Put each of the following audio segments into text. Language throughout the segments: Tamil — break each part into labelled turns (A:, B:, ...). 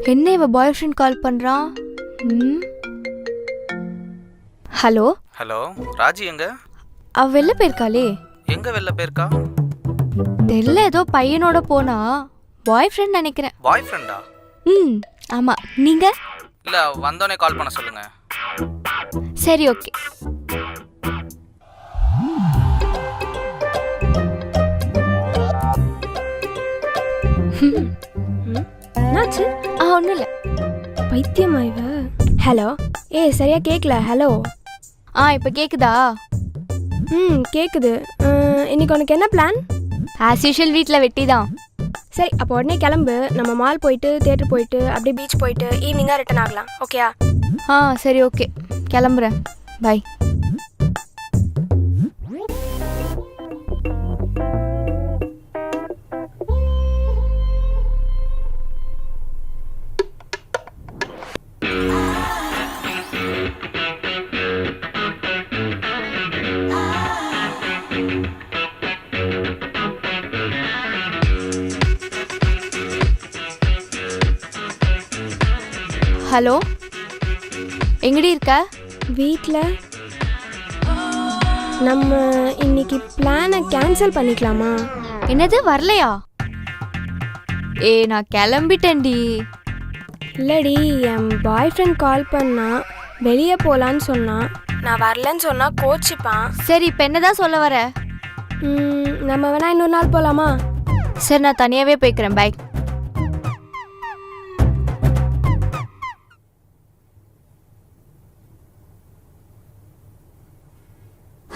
A: என்ன இவ பாய் ஃப்ரெண்ட் கால் பண்றான்? ஹலோ
B: ஹலோ, ராஜி எங்க?
A: அவ வெளில போயிருக்காளே.
B: எங்க வெளில போயிருக்கா?
A: தெரியல, ஏதோ பையனோட போனா. பாய் ஃப்ரெண்ட் நினைக்கிறேன்.
B: பாய் ஃப்ரெண்டா?
A: ஆமா. நீங்க?
B: இல்ல, வந்தோடனே கால் பண்ண சொல்லுங்க.
A: சரி, ஓகே.
C: என்னாச்சு?
A: ஒன்றும் இல்லை.
C: பைத்தியமா இவ? ஹலோ. சரியா கேட்கல. ஹலோ.
A: இப்போ கேக்குதா?
C: கேட்குது. இன்னைக்கு உனக்கு என்ன பிளான்?
A: ஆஸ் யூஷுவல் வீட்டில் வெட்டி தான்.
C: சரி, அப்போ உடனே கிளம்பு. நம்ம மால் போயிட்டு, தியேட்டர் போயிட்டு, அப்படியே பீச் போயிட்டு ஈவினிங்காக ரிட்டர்ன் ஆகலாம். ஓகேயா?
A: சரி, ஓகே. கிளம்புறேன். பாய். ஹலோ, எங்கடி இருக்க?
C: வீட்டில். நம்ம இன்னைக்கு பிளானை கேன்சல் பண்ணிக்கலாமா?
A: என்னது, வரலையா? நான் கிளம்பிட்டேன்டி.
C: இல்லடி, என் பாய் ஃப்ரெண்ட் கால் பண்ணா, வெளியே போகலான்னு சொன்னான். நான் வரலன்னு சொன்னால் கோச்சிப்பான்.
A: சரி, இப்போ என்னதான் சொல்ல வர?
C: நம்ம வேணா இன்னொரு நாள் போகலாமா?
A: சரி, நான் தனியாகவே போய்க்கிறேன். பாய்.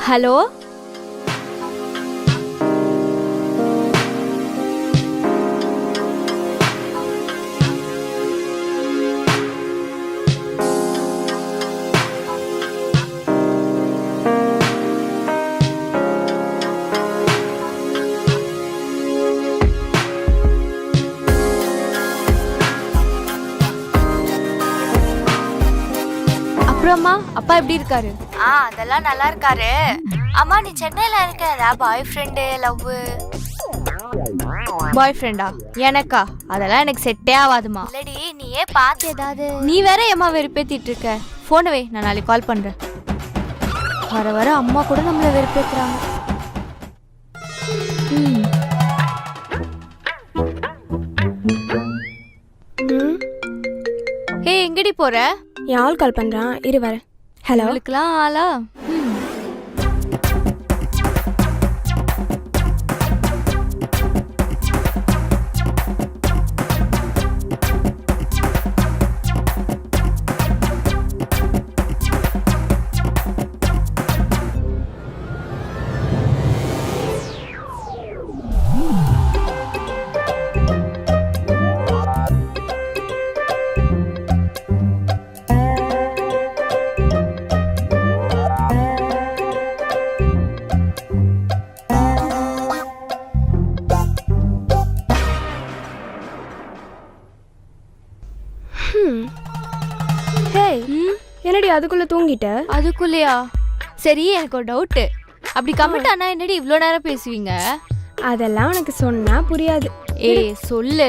A: ஹலோ, அப்புறமா அப்பா எப்படி இருக்காரு? அதெல்லாம் நல்லா இருக்காரு. அம்மா, நீ சென்னையில இருக்க பாய் ஃப்ரெண்டு, லவ்? பாய் ஃப்ரெண்டா? எனக்கா? அதெல்லாம் எனக்கு செட்டே ஆகாதுமா. இல்லடி, நீயே பார்த்து ஏதாவது. நீ வேற ஏமா வெறுப்பேத்திட்டு இருக்க. போனை வை, நான் நாளைக்கு கால் பண்றேன். வர வர அம்மா கூட நம்மள வெறுப்பேத்துறாங்க. எங்கடி போற?
C: என் ஆள் கால் பண்ணுறான், இரு வர. ஹலோ.
A: அவளுக்குலாம் ஆளா?
C: என்னடி அதுக்குள்ள தூங்கிட்ட?
A: அதுக்குள்ளயா? சரி, எனக்கு ஒரு டவுட்டு. அப்படி கமெண்ட் ஆனா என்னடி இவ்வளோ நேரம் பேசுவீங்க?
C: அதெல்லாம் உனக்கு சொன்னா புரியாது.
A: சொல்லு.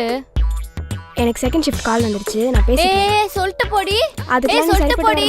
C: எனக்கு செகண்ட் ஷிஃப்ட் கால் வந்துருச்சு, நான் பேசுறேன்.
A: சொல்லிட்டு போடி.
C: அதுக்கு சொல்லிட்டு போடி.